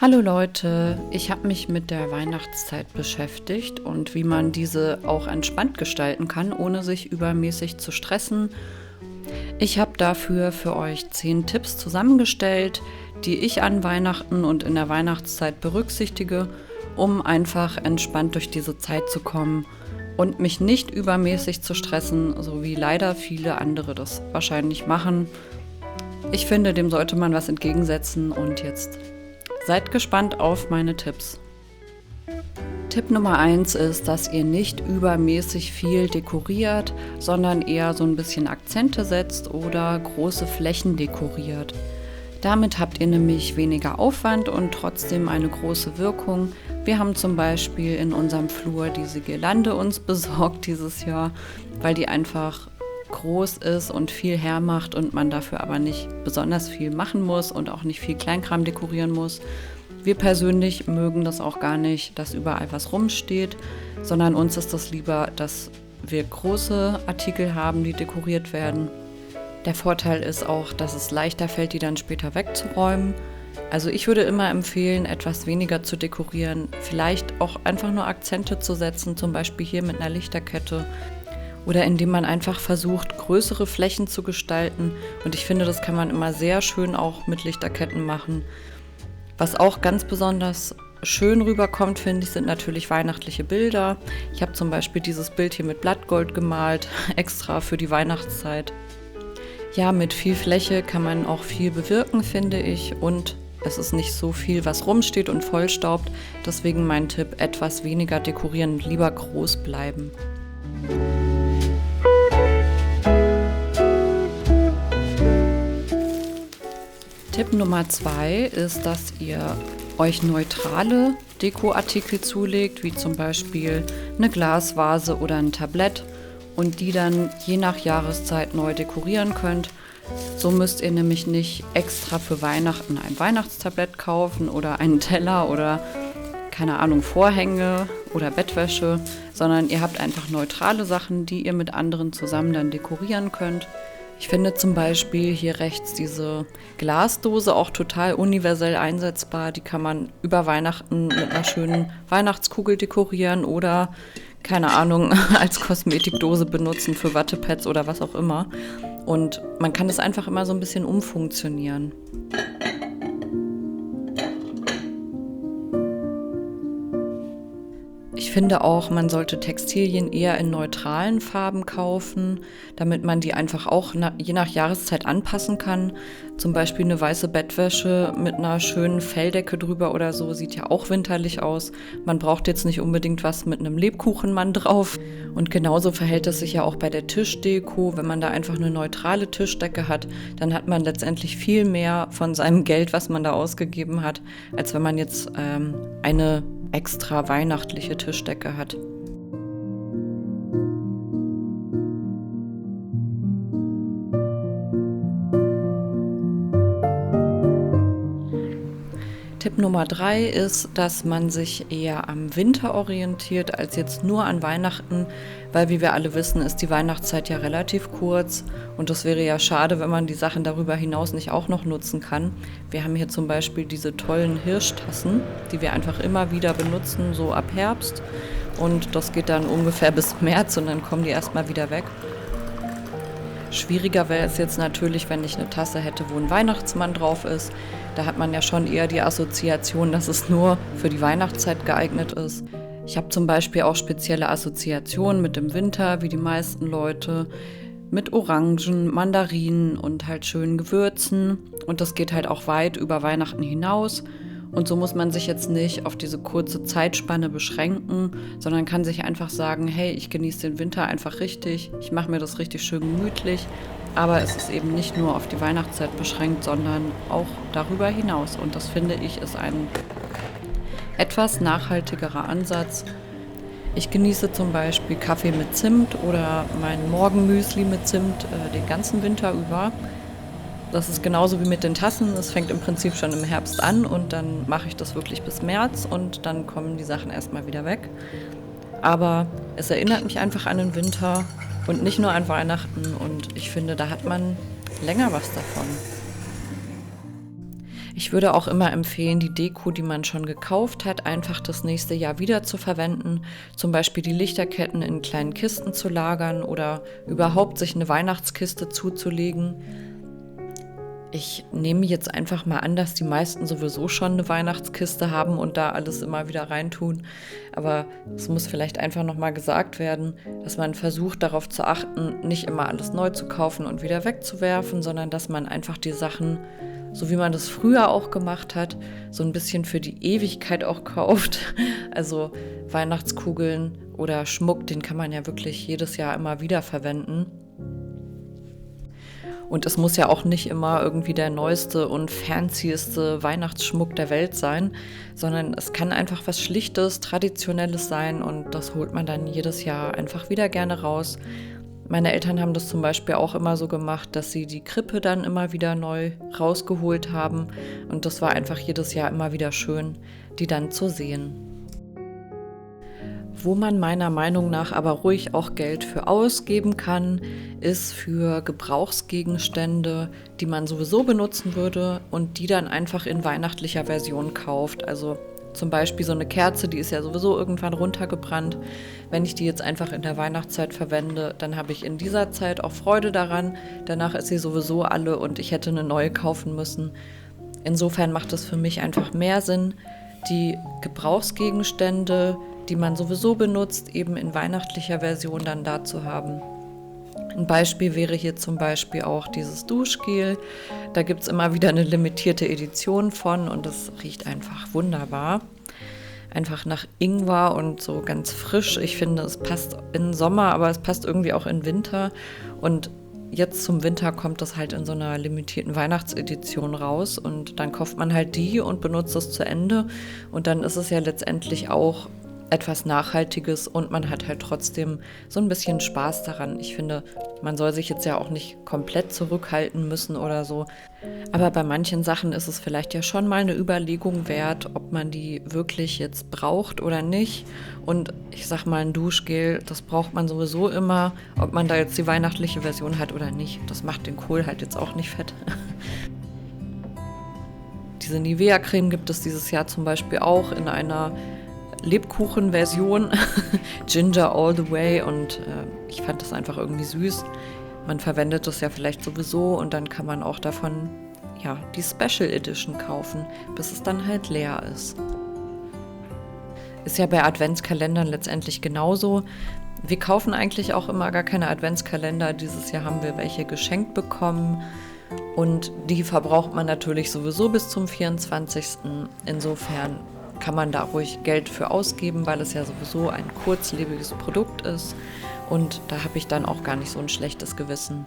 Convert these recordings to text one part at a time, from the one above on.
Hallo Leute, ich habe mich mit der Weihnachtszeit beschäftigt und wie man diese auch entspannt gestalten kann, ohne sich übermäßig zu stressen. Ich habe dafür für euch 10 Tipps zusammengestellt, die ich an Weihnachten und in der Weihnachtszeit berücksichtige, um einfach entspannt durch diese Zeit zu kommen und mich nicht übermäßig zu stressen, so wie leider viele andere das wahrscheinlich machen. Ich finde, dem sollte man was entgegensetzen und jetzt seid gespannt auf meine Tipps. Tipp Nummer 1 ist, dass ihr nicht übermäßig viel dekoriert, sondern eher so ein bisschen Akzente setzt oder große Flächen dekoriert. Damit habt ihr nämlich weniger Aufwand und trotzdem eine große Wirkung. Wir haben zum Beispiel in unserem Flur diese Girlande uns besorgt dieses Jahr, weil die einfach groß ist und viel hermacht und man dafür aber nicht besonders viel machen muss und auch nicht viel Kleinkram dekorieren muss. Wir persönlich mögen das auch gar nicht, dass überall was rumsteht, sondern uns ist das lieber, dass wir große Artikel haben, die dekoriert werden. Der Vorteil ist auch, dass es leichter fällt, die dann später wegzuräumen. Also ich würde immer empfehlen, etwas weniger zu dekorieren, vielleicht auch einfach nur Akzente zu setzen, zum Beispiel hier mit einer Lichterkette. Oder indem man einfach versucht, größere Flächen zu gestalten. Und ich finde, das kann man immer sehr schön auch mit Lichterketten machen. Was auch ganz besonders schön rüberkommt, finde ich, sind natürlich weihnachtliche Bilder. Ich habe zum Beispiel dieses Bild hier mit Blattgold gemalt, extra für die Weihnachtszeit. Ja, mit viel Fläche kann man auch viel bewirken, finde ich. Und es ist nicht so viel, was rumsteht und vollstaubt. Deswegen mein Tipp, etwas weniger dekorieren und lieber groß bleiben. Tipp Nummer 2 ist, dass ihr euch neutrale Dekoartikel zulegt, wie zum Beispiel eine Glasvase oder ein Tablett und die dann je nach Jahreszeit neu dekorieren könnt. So müsst ihr nämlich nicht extra für Weihnachten ein Weihnachtstablett kaufen oder einen Teller oder keine Ahnung, Vorhänge oder Bettwäsche, sondern ihr habt einfach neutrale Sachen, die ihr mit anderen zusammen dann dekorieren könnt. Ich finde zum Beispiel hier rechts diese Glasdose auch total universell einsetzbar. Die kann man über Weihnachten mit einer schönen Weihnachtskugel dekorieren oder, keine Ahnung, als Kosmetikdose benutzen für Wattepads oder was auch immer. Und man kann das einfach immer so ein bisschen umfunktionieren. Ich finde auch, man sollte Textilien eher in neutralen Farben kaufen, damit man die einfach auch je nach Jahreszeit anpassen kann. Zum Beispiel eine weiße Bettwäsche mit einer schönen Felldecke drüber oder so, sieht ja auch winterlich aus. Man braucht jetzt nicht unbedingt was mit einem Lebkuchenmann drauf. Und genauso verhält es sich ja auch bei der Tischdeko. Wenn man da einfach eine neutrale Tischdecke hat, dann hat man letztendlich viel mehr von seinem Geld, was man da ausgegeben hat, als wenn man jetzt eine extra weihnachtliche Tischdecke hat. Tipp Nummer 3 ist, dass man sich eher am Winter orientiert als jetzt nur an Weihnachten, weil wie wir alle wissen, ist die Weihnachtszeit ja relativ kurz und das wäre ja schade, wenn man die Sachen darüber hinaus nicht auch noch nutzen kann. Wir haben hier zum Beispiel diese tollen Hirschtassen, die wir einfach immer wieder benutzen, so ab Herbst und das geht dann ungefähr bis März und dann kommen die erstmal wieder weg. Schwieriger wäre es jetzt natürlich, wenn ich eine Tasse hätte, wo ein Weihnachtsmann drauf ist. Da hat man ja schon eher die Assoziation, dass es nur für die Weihnachtszeit geeignet ist. Ich habe zum Beispiel auch spezielle Assoziationen mit dem Winter, wie die meisten Leute, mit Orangen, Mandarinen und halt schönen Gewürzen. Und das geht halt auch weit über Weihnachten hinaus. Und so muss man sich jetzt nicht auf diese kurze Zeitspanne beschränken, sondern kann sich einfach sagen, hey, ich genieße den Winter einfach richtig, ich mache mir das richtig schön gemütlich. Aber es ist eben nicht nur auf die Weihnachtszeit beschränkt, sondern auch darüber hinaus. Und das finde ich ist ein etwas nachhaltigerer Ansatz. Ich genieße zum Beispiel Kaffee mit Zimt oder mein Morgenmüsli mit Zimt den ganzen Winter über. Das ist genauso wie mit den Tassen. Es fängt im Prinzip schon im Herbst an und dann mache ich das wirklich bis März und dann kommen die Sachen erstmal wieder weg. Aber es erinnert mich einfach an den Winter und nicht nur an Weihnachten und ich finde, da hat man länger was davon. Ich würde auch immer empfehlen, die Deko, die man schon gekauft hat, einfach das nächste Jahr wieder zu verwenden. Zum Beispiel die Lichterketten in kleinen Kisten zu lagern oder überhaupt sich eine Weihnachtskiste zuzulegen. Ich nehme jetzt einfach mal an, dass die meisten sowieso schon eine Weihnachtskiste haben und da alles immer wieder reintun. Aber es muss vielleicht einfach nochmal gesagt werden, dass man versucht, darauf zu achten, nicht immer alles neu zu kaufen und wieder wegzuwerfen, sondern dass man einfach die Sachen, so wie man das früher auch gemacht hat, so ein bisschen für die Ewigkeit auch kauft. Also Weihnachtskugeln oder Schmuck, den kann man ja wirklich jedes Jahr immer wieder verwenden. Und es muss ja auch nicht immer irgendwie der neueste und fancieste Weihnachtsschmuck der Welt sein, sondern es kann einfach was Schlichtes, Traditionelles sein und das holt man dann jedes Jahr einfach wieder gerne raus. Meine Eltern haben das zum Beispiel auch immer so gemacht, dass sie die Krippe dann immer wieder neu rausgeholt haben und das war einfach jedes Jahr immer wieder schön, die dann zu sehen. Wo man meiner Meinung nach aber ruhig auch Geld für ausgeben kann, ist für Gebrauchsgegenstände, die man sowieso benutzen würde und die dann einfach in weihnachtlicher Version kauft. Also zum Beispiel so eine Kerze, die ist ja sowieso irgendwann runtergebrannt. Wenn ich die jetzt einfach in der Weihnachtszeit verwende, dann habe ich in dieser Zeit auch Freude daran. Danach ist sie sowieso alle und ich hätte eine neue kaufen müssen. Insofern macht es für mich einfach mehr Sinn, die Gebrauchsgegenstände, die man sowieso benutzt, eben in weihnachtlicher Version dann da zu haben. Ein Beispiel wäre hier zum Beispiel auch dieses Duschgel. Da gibt es immer wieder eine limitierte Edition von und es riecht einfach wunderbar. Einfach nach Ingwer und so ganz frisch. Ich finde, es passt in Sommer, aber es passt irgendwie auch in Winter. Und jetzt zum Winter kommt das halt in so einer limitierten Weihnachtsedition raus und dann kauft man halt die und benutzt es zu Ende. Und dann ist es ja letztendlich auch etwas Nachhaltiges und man hat halt trotzdem so ein bisschen Spaß daran. Ich finde, man soll sich jetzt ja auch nicht komplett zurückhalten müssen oder so. Aber bei manchen Sachen ist es vielleicht ja schon mal eine Überlegung wert, ob man die wirklich jetzt braucht oder nicht. Und ich sag mal, ein Duschgel, das braucht man sowieso immer, ob man da jetzt die weihnachtliche Version hat oder nicht. Das macht den Kohl halt jetzt auch nicht fett. Diese Nivea-Creme gibt es dieses Jahr zum Beispiel auch in einer Lebkuchen-Version, Ginger all the way und ich fand das einfach irgendwie süß. Man verwendet das ja vielleicht sowieso und dann kann man auch davon ja die Special Edition kaufen, bis es dann halt leer ist. Ist ja bei Adventskalendern letztendlich genauso. Wir kaufen eigentlich auch immer gar keine Adventskalender. Dieses Jahr haben wir welche geschenkt bekommen und die verbraucht man natürlich sowieso bis zum 24. Insofern kann man da ruhig Geld für ausgeben, weil es ja sowieso ein kurzlebiges Produkt ist und da habe ich dann auch gar nicht so ein schlechtes Gewissen.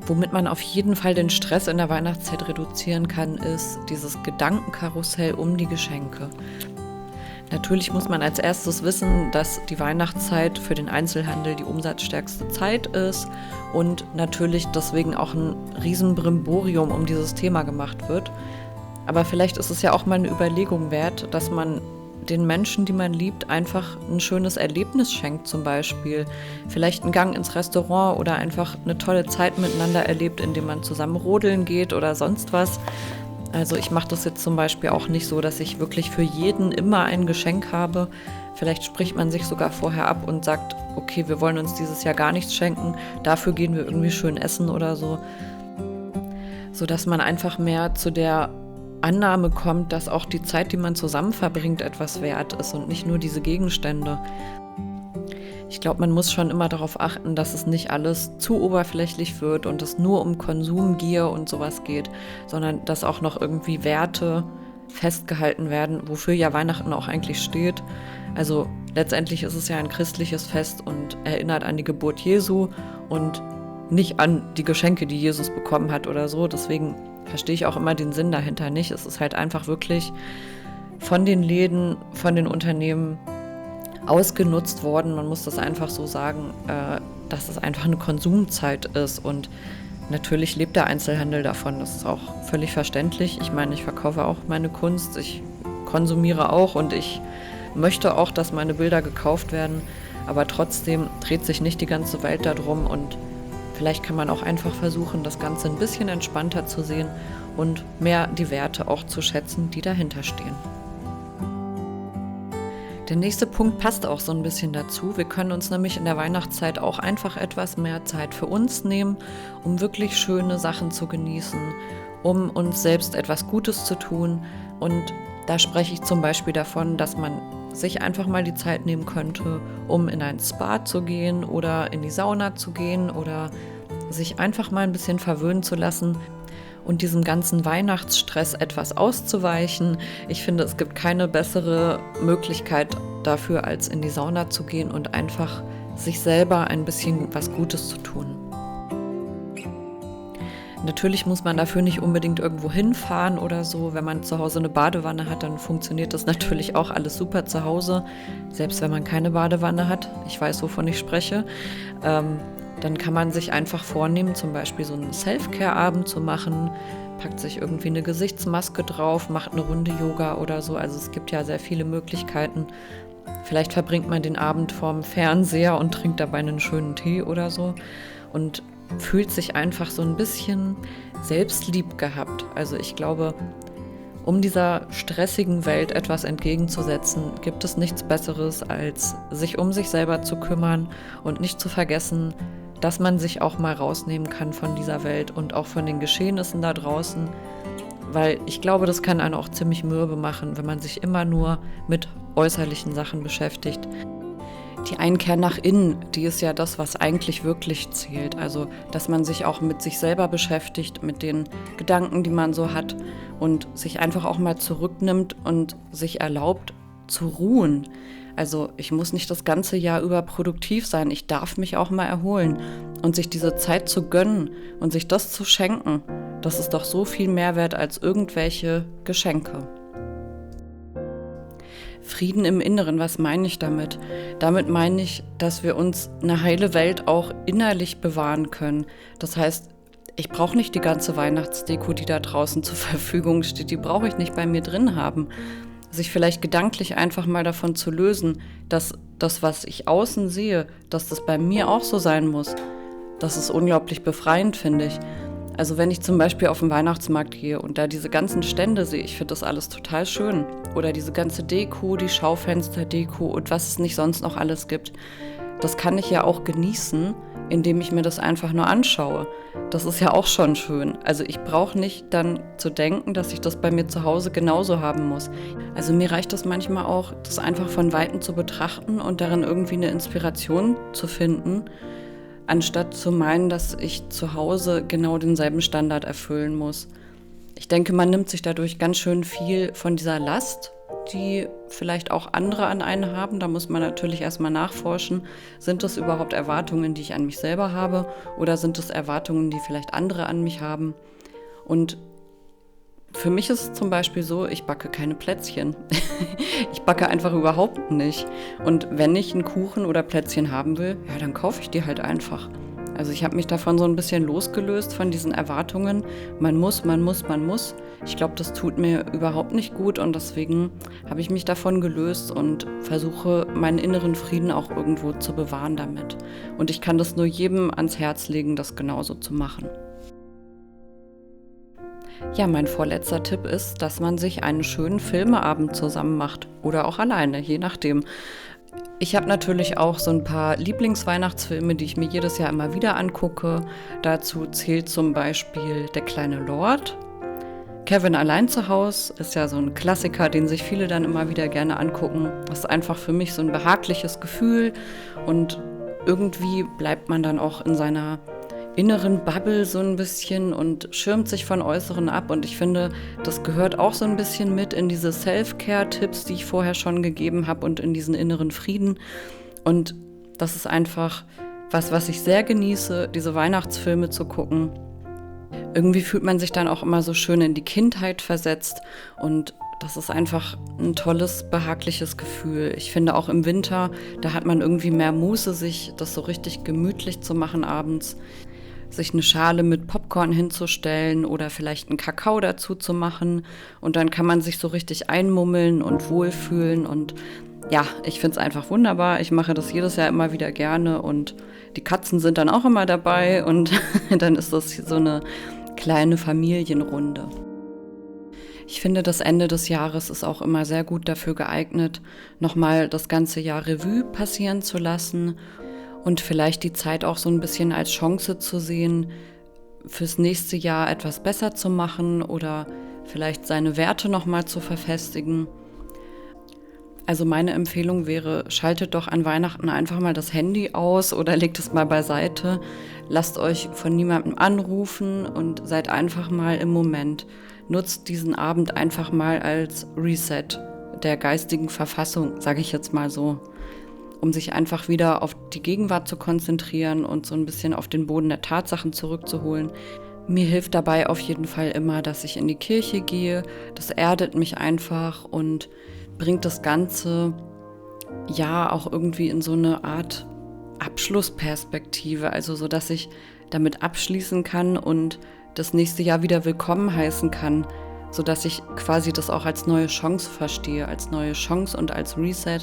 Womit man auf jeden Fall den Stress in der Weihnachtszeit reduzieren kann, ist dieses Gedankenkarussell um die Geschenke. Natürlich muss man als erstes wissen, dass die Weihnachtszeit für den Einzelhandel die umsatzstärkste Zeit ist und natürlich deswegen auch ein Riesenbrimborium um dieses Thema gemacht wird. Aber vielleicht ist es ja auch mal eine Überlegung wert, dass man den Menschen, die man liebt, einfach ein schönes Erlebnis schenkt zum Beispiel. Vielleicht einen Gang ins Restaurant oder einfach eine tolle Zeit miteinander erlebt, indem man zusammen rodeln geht oder sonst was. Also ich mache das jetzt zum Beispiel auch nicht so, dass ich wirklich für jeden immer ein Geschenk habe. Vielleicht spricht man sich sogar vorher ab und sagt, okay, wir wollen uns dieses Jahr gar nichts schenken, dafür gehen wir irgendwie schön essen oder so. Sodass man einfach mehr zu der Annahme kommt, dass auch die Zeit, die man zusammen verbringt, etwas wert ist und nicht nur diese Gegenstände. Ich glaube, man muss schon immer darauf achten, dass es nicht alles zu oberflächlich wird und es nur um Konsumgier und sowas geht, sondern dass auch noch irgendwie Werte festgehalten werden, wofür ja Weihnachten auch eigentlich steht. Also letztendlich ist es ja ein christliches Fest und erinnert an die Geburt Jesu und nicht an die Geschenke, die Jesus bekommen hat oder so. Deswegen verstehe ich auch immer den Sinn dahinter nicht. Es ist halt einfach wirklich von den Läden, von den Unternehmen ausgenutzt worden. Man muss das einfach so sagen, dass es einfach eine Konsumzeit ist und natürlich lebt der Einzelhandel davon. Das ist auch völlig verständlich. Ich meine, ich verkaufe auch meine Kunst, ich konsumiere auch und ich möchte auch, dass meine Bilder gekauft werden, aber trotzdem dreht sich nicht die ganze Welt darum und vielleicht kann man auch einfach versuchen, das Ganze ein bisschen entspannter zu sehen und mehr die Werte auch zu schätzen, die dahinter stehen. Der nächste Punkt passt auch so ein bisschen dazu. Wir können uns nämlich in der Weihnachtszeit auch einfach etwas mehr Zeit für uns nehmen, um wirklich schöne Sachen zu genießen, um uns selbst etwas Gutes zu tun. Und da spreche ich zum Beispiel davon, dass man sich einfach mal die Zeit nehmen könnte, um in ein Spa zu gehen oder in die Sauna zu gehen oder sich einfach mal ein bisschen verwöhnen zu lassen und diesem ganzen Weihnachtsstress etwas auszuweichen. Ich finde, es gibt keine bessere Möglichkeit dafür, als in die Sauna zu gehen und einfach sich selber ein bisschen was Gutes zu tun. Natürlich muss man dafür nicht unbedingt irgendwo hinfahren oder so. Wenn man zu Hause eine Badewanne hat, dann funktioniert das natürlich auch alles super zu Hause. Selbst wenn man keine Badewanne hat, ich weiß, wovon ich spreche, dann kann man sich einfach vornehmen, zum Beispiel so einen Self-Care-Abend zu machen, packt sich irgendwie eine Gesichtsmaske drauf, macht eine Runde Yoga oder so. Also es gibt ja sehr viele Möglichkeiten. Vielleicht verbringt man den Abend vorm Fernseher und trinkt dabei einen schönen Tee oder so und fühlt sich einfach so ein bisschen selbstlieb gehabt. Also ich glaube, um dieser stressigen Welt etwas entgegenzusetzen, gibt es nichts Besseres, als sich um sich selber zu kümmern und nicht zu vergessen, dass man sich auch mal rausnehmen kann von dieser Welt und auch von den Geschehnissen da draußen. Weil ich glaube, das kann einen auch ziemlich mürbe machen, wenn man sich immer nur mit äußerlichen Sachen beschäftigt. Die Einkehr nach innen, die ist ja das, was eigentlich wirklich zählt. Also, dass man sich auch mit sich selber beschäftigt, mit den Gedanken, die man so hat und sich einfach auch mal zurücknimmt und sich erlaubt zu ruhen. Also, ich muss nicht das ganze Jahr über produktiv sein. Ich darf mich auch mal erholen und sich diese Zeit zu gönnen und sich das zu schenken. Das ist doch so viel mehr wert als irgendwelche Geschenke. Frieden im Inneren, was meine ich damit? Damit meine ich, dass wir uns eine heile Welt auch innerlich bewahren können. Das heißt, ich brauche nicht die ganze Weihnachtsdeko, die da draußen zur Verfügung steht, die brauche ich nicht bei mir drin haben. Sich vielleicht gedanklich einfach mal davon zu lösen, dass das, was ich außen sehe, dass das bei mir auch so sein muss. Das ist unglaublich befreiend, finde ich. Also wenn ich zum Beispiel auf den Weihnachtsmarkt gehe und da diese ganzen Stände sehe, ich finde das alles total schön. Oder diese ganze Deko, die Schaufensterdeko und was es nicht sonst noch alles gibt. Das kann ich ja auch genießen, indem ich mir das einfach nur anschaue. Das ist ja auch schon schön. Also ich brauche nicht dann zu denken, dass ich das bei mir zu Hause genauso haben muss. Also mir reicht das manchmal auch, das einfach von Weitem zu betrachten und darin irgendwie eine Inspiration zu finden, anstatt zu meinen, dass ich zu Hause genau denselben Standard erfüllen muss. Ich denke, man nimmt sich dadurch ganz schön viel von dieser Last, die vielleicht auch andere an einen haben. Da muss man natürlich erstmal nachforschen, sind das überhaupt Erwartungen, die ich an mich selber habe, oder sind es Erwartungen, die vielleicht andere an mich haben? Und für mich ist es zum Beispiel so, ich backe keine Plätzchen. Ich backe einfach überhaupt nicht. Und wenn ich einen Kuchen oder Plätzchen haben will, ja, dann kaufe ich die halt einfach. Also ich habe mich davon so ein bisschen losgelöst, von diesen Erwartungen. Man muss, man muss, man muss. Ich glaube, das tut mir überhaupt nicht gut und deswegen habe ich mich davon gelöst und versuche, meinen inneren Frieden auch irgendwo zu bewahren damit. Und ich kann das nur jedem ans Herz legen, das genauso zu machen. Ja, mein vorletzter Tipp ist, dass man sich einen schönen Filmeabend zusammen macht oder auch alleine, je nachdem. Ich habe natürlich auch so ein paar Lieblingsweihnachtsfilme, die ich mir jedes Jahr immer wieder angucke. Dazu zählt zum Beispiel Der kleine Lord. Kevin allein zu Haus ist ja so ein Klassiker, den sich viele dann immer wieder gerne angucken. Das ist einfach für mich so ein behagliches Gefühl und irgendwie bleibt man dann auch in seiner inneren Bubble so ein bisschen und schirmt sich von Äußeren ab. Und ich finde, das gehört auch so ein bisschen mit in diese Self-Care-Tipps, die ich vorher schon gegeben habe und in diesen inneren Frieden. Und das ist einfach was ich sehr genieße, diese Weihnachtsfilme zu gucken. Irgendwie fühlt man sich dann auch immer so schön in die Kindheit versetzt und das ist einfach ein tolles, behagliches Gefühl. Ich finde auch im Winter, da hat man irgendwie mehr Muße, sich das so richtig gemütlich zu machen abends. Sich eine Schale mit Popcorn hinzustellen oder vielleicht einen Kakao dazu zu machen und dann kann man sich so richtig einmummeln und wohlfühlen und ja, ich finde es einfach wunderbar. Ich mache das jedes Jahr immer wieder gerne und die Katzen sind dann auch immer dabei und dann ist das so eine kleine Familienrunde. Ich finde, das Ende des Jahres ist auch immer sehr gut dafür geeignet, nochmal das ganze Jahr Revue passieren zu lassen und vielleicht die Zeit auch so ein bisschen als Chance zu sehen, fürs nächste Jahr etwas besser zu machen oder vielleicht seine Werte nochmal zu verfestigen. Also meine Empfehlung wäre, schaltet doch an Weihnachten einfach mal das Handy aus oder legt es mal beiseite. Lasst euch von niemandem anrufen und seid einfach mal im Moment. Nutzt diesen Abend einfach mal als Reset der geistigen Verfassung, sage ich jetzt mal so, um sich einfach wieder auf die Gegenwart zu konzentrieren und so ein bisschen auf den Boden der Tatsachen zurückzuholen. Mir hilft dabei auf jeden Fall immer, dass ich in die Kirche gehe. Das erdet mich einfach und bringt das ganze Jahr auch irgendwie in so eine Art Abschlussperspektive, also so, dass ich damit abschließen kann und das nächste Jahr wieder willkommen heißen kann, sodass ich quasi das auch als neue Chance verstehe, als neue Chance und als Reset,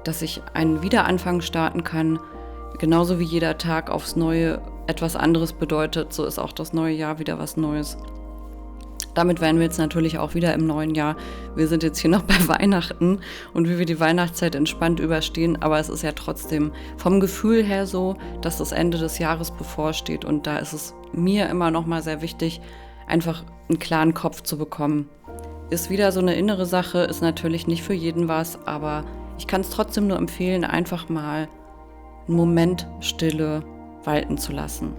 dass ich einen Wiederanfang starten kann, genauso wie jeder Tag aufs Neue etwas anderes bedeutet, so ist auch das neue Jahr wieder was Neues. Damit wären wir jetzt natürlich auch wieder im neuen Jahr. Wir sind jetzt hier noch bei Weihnachten und wie wir die Weihnachtszeit entspannt überstehen, aber es ist ja trotzdem vom Gefühl her so, dass das Ende des Jahres bevorsteht und da ist es mir immer noch mal sehr wichtig, einfach einen klaren Kopf zu bekommen. Ist wieder so eine innere Sache, ist natürlich nicht für jeden was, aber ich kann es trotzdem nur empfehlen, einfach mal einen Moment Stille walten zu lassen.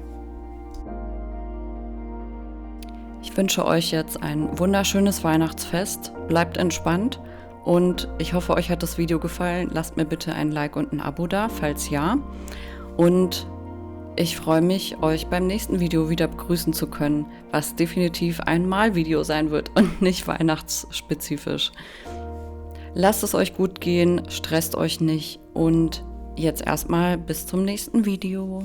Ich wünsche euch jetzt ein wunderschönes Weihnachtsfest. Bleibt entspannt und ich hoffe, euch hat das Video gefallen. Lasst mir bitte ein Like und ein Abo da, falls ja. Und ich freue mich, euch beim nächsten Video wieder begrüßen zu können, was definitiv ein Malvideo sein wird und nicht weihnachtsspezifisch. Lasst es euch gut gehen, stresst euch nicht und jetzt erstmal bis zum nächsten Video.